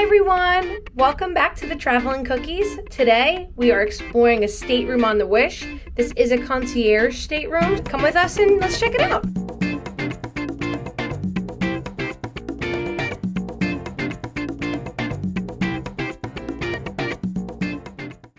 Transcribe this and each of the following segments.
Hi everyone! Welcome back to the Traveling Cookies. Today we are exploring a stateroom on the Wish. This is a concierge stateroom. Come with us and let's check it out.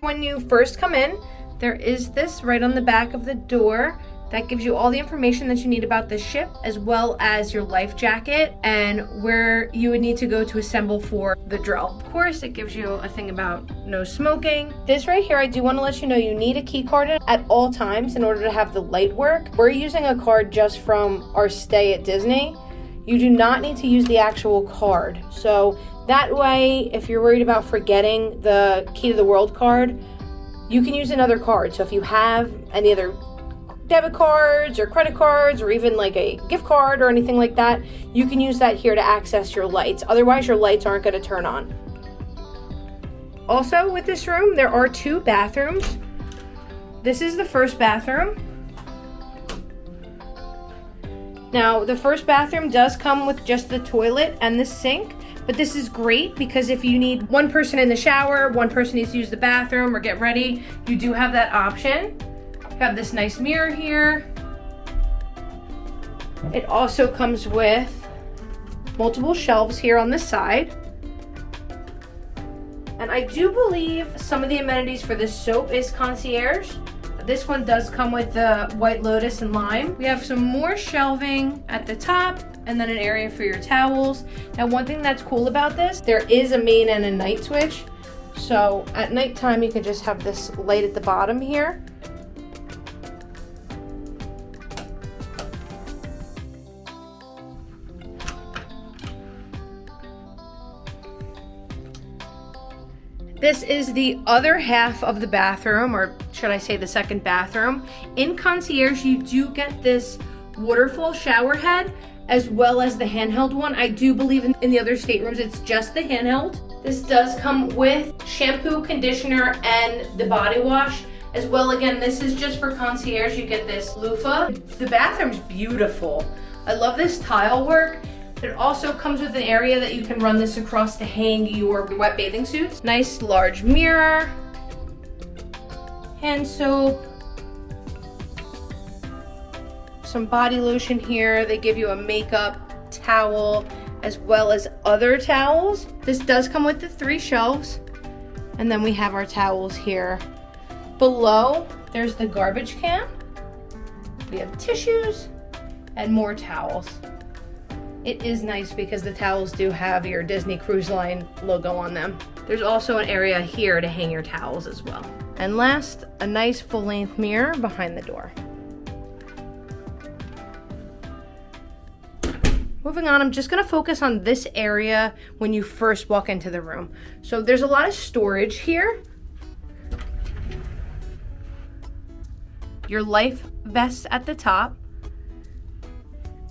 When you first come in, there is this right on the back of the door that gives you all the information that you need about the ship, as well as your life jacket and where you would need to go to assemble for the drill. Of course, it gives you a thing about no smoking. This right here, I do want to let you know you need a key card at all times in order to have the light work. We're using a card just from our stay at Disney. You do not need to use the actual card. So that way, if you're worried about forgetting the Key to the World card, you can use another card. So if you have any other debit cards or credit cards or even like a gift card or anything like that, you can use that here to access your lights. Otherwise, your lights aren't going to turn on. Also, with this room, there are two bathrooms. This is the first bathroom. Now, the first bathroom does come with just the toilet and the sink, but this is great because if you need one person in the shower, one person needs to use the bathroom or get ready, you do have that option. You have this nice mirror here. It also comes with multiple shelves here on the side. And I do believe some of the amenities for this soap is concierge. This one does come with the White Lotus and lime. We have some more shelving at the top and then an area for your towels. Now, one thing that's cool about this, there is a main and a night switch. So at nighttime, you can just have this light at the bottom here. This is the other half of the bathroom, or should I say the second bathroom. In Concierge, you do get this waterfall shower head as well as the handheld one. I do believe in the other staterooms, it's just the handheld. This does come with shampoo, conditioner, and the body wash. As well, again, this is just for Concierge. You get this loofah. The bathroom's beautiful. I love this tile work. It also comes with an area that you can run this across to hang your wet bathing suits. Nice large mirror, hand soap, some body lotion here. They give you a makeup towel as well as other towels. This does come with the 3 shelves. And then we have our towels here. Below, there's the garbage can. We have tissues and more towels. It is nice because the towels do have your Disney Cruise Line logo on them. There's also an area here to hang your towels as well. And last, a nice full-length mirror behind the door. Moving on, I'm just gonna focus on this area when you first walk into the room. So there's a lot of storage here. Your life vest at the top.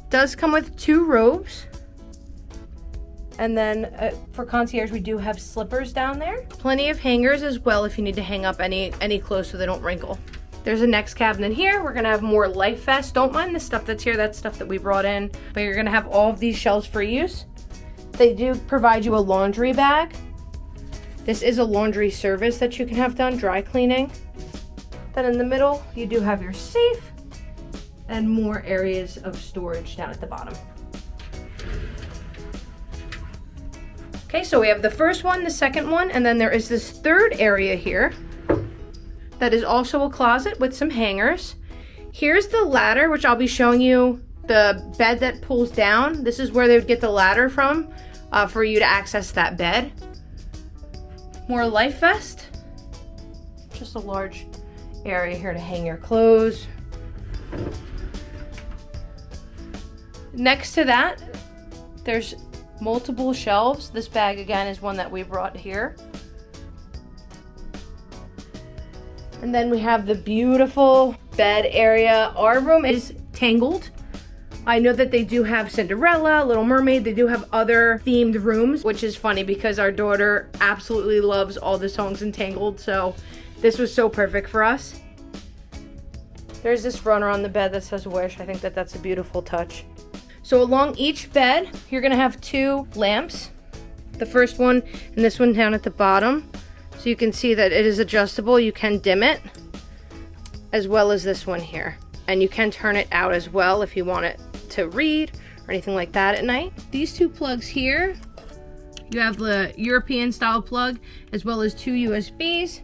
Does come with 2 robes. And then for Concierge, we do have slippers down there. Plenty of hangers as well if you need to hang up any clothes so they don't wrinkle. There's a next cabinet here. We're gonna have more life vests. Don't mind the stuff that's here, that's stuff that we brought in. But you're gonna have all of these shelves for use. They do provide you a laundry bag. This is a laundry service that you can have done, dry cleaning. Then in the middle, you do have your safe and more areas of storage down at the bottom. Okay, so we have the first one, the second one, and then there is this third area here that is also a closet with some hangers. Here's the ladder, which I'll be showing you the bed that pulls down. This is where they would get the ladder from for you to access that bed. More life vest. Just a large area here to hang your clothes. Next to that, there's multiple shelves. This bag, again, is one that we brought here. And then we have the beautiful bed area. Our room is Tangled. I know that they do have Cinderella, Little Mermaid. They do have other themed rooms, which is funny because our daughter absolutely loves all the songs in Tangled. So this was so perfect for us. There's this runner on the bed that says Wish. I think that that's a beautiful touch. So along each bed, you're gonna have 2 lamps. the first one and this one down at the bottom. So you can see that it is adjustable. You can dim it, as well as this one here. And you can turn it out as well if you want it to read or anything like that at night. These two plugs here, you have the European style plug, as well as 2 USBs,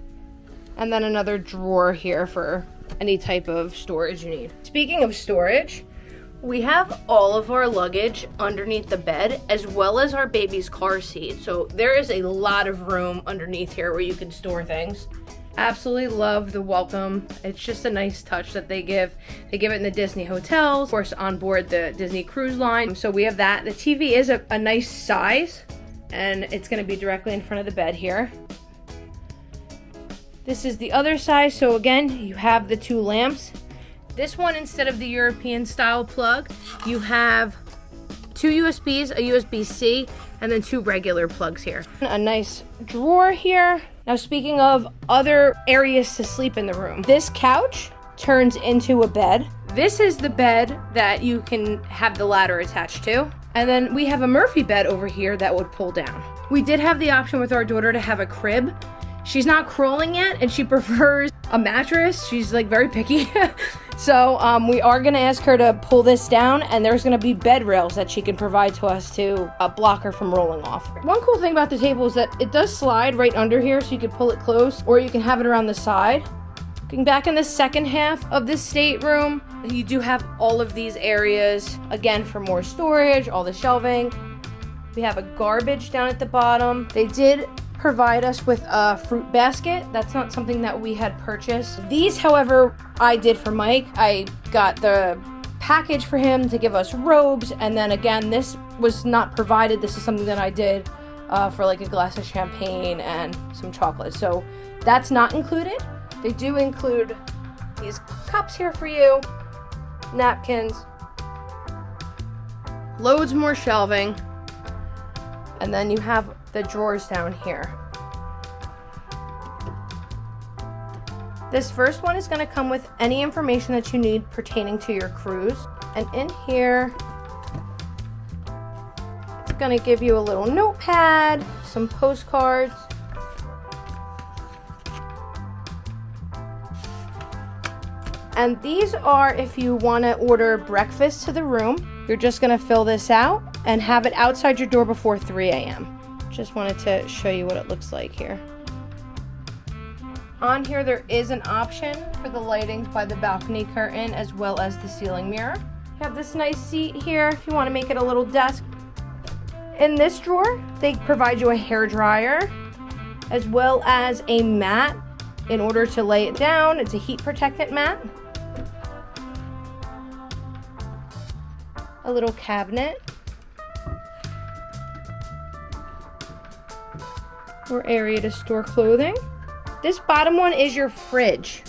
and then another drawer here for any type of storage you need. Speaking of storage, we have all of our luggage underneath the bed, as well as our baby's car seat. So there is a lot of room underneath here where you can store things. Absolutely love the welcome. It's just a nice touch that they give. They give it in the Disney hotels, of course on board the Disney Cruise Line. So we have that. The TV is a nice size, and it's gonna be directly in front of the bed here. This is the other side. So again, you have the 2 lamps. This one, instead of the European style plug, you have 2 USBs, a USB-C, and then 2 regular plugs here. A nice drawer here. Now, speaking of other areas to sleep in the room, this couch turns into a bed. This is the bed that you can have the ladder attached to. And then we have a Murphy bed over here that would pull down. We did have the option with our daughter to have a crib. She's not crawling yet, and she prefers a mattress. She's like very picky. So we are gonna ask her to pull this down, and there's gonna be bed rails that she can provide to us to block her from rolling off. One cool thing about the table is that it does slide right under here, so you can pull it close, or you can have it around the side. Looking back in the second half of this stateroom, you do have all of these areas, again, for more storage, all the shelving. We have a garbage down at the bottom. They did provide us with a fruit basket. That's not something that we had purchased. These, however, I did for Mike. I got the package for him to give us robes, and then again, this was not provided. This is something that I did for like a glass of champagne and some chocolate. So that's not included. They do include these cups here for you, napkins, loads more shelving, and then you have the drawers down here. This first one is going to come with any information that you need pertaining to your cruise. And in here, it's going to give you a little notepad, some postcards, and these are if you want to order breakfast to the room. You're just going to fill this out and have it outside your door before 3 a.m. Just wanted to show you what it looks like here. On here, there is an option for the lighting by the balcony curtain, as well as the ceiling mirror. You have this nice seat here if you want to make it a little desk. In this drawer, they provide you a hair dryer, as well as a mat in order to lay it down. It's a heat protectant mat. A little cabinet. Or area to store clothing. This bottom one is your fridge.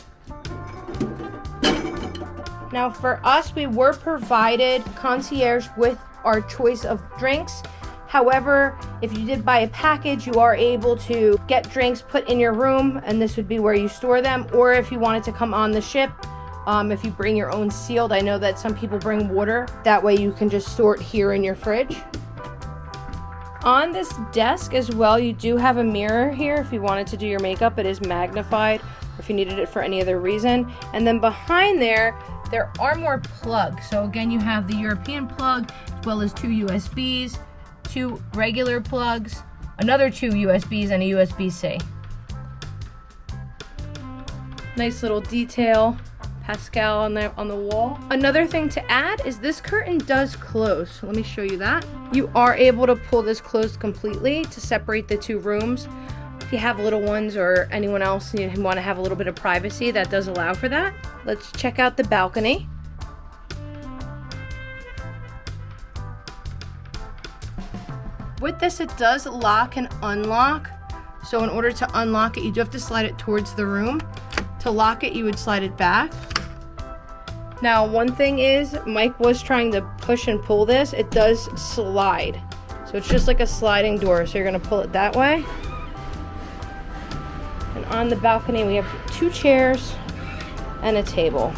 Now for us, we were provided Concierge with our choice of drinks. However, if you did buy a package, you are able to get drinks put in your room, and this would be where you store them. Or if you wanted to come on the ship, if you bring your own sealed, I know that some people bring water. That way you can just store it here in your fridge. On this desk as well, you do have a mirror here if you wanted to do your makeup. It is magnified, or if you needed it for any other reason. And then behind there are more plugs. So again, you have the European plug, as well as 2 USBs, 2 regular plugs, another 2 USBs, and a USB-C. Nice little detail. Pascal on the wall. Another thing to add is this curtain does close. So let me show you that. You are able to pull this closed completely to separate the 2 rooms. If you have little ones or anyone else and you want to have a little bit of privacy, that does allow for that. Let's check out the balcony. With this, it does lock and unlock. So in order to unlock it, you do have to slide it towards the room. To lock it, you would slide it back. Now, one thing is, Mike was trying to push and pull this. It does slide. So it's just like a sliding door. So you're gonna pull it that way. And on the balcony, we have 2 chairs and a table.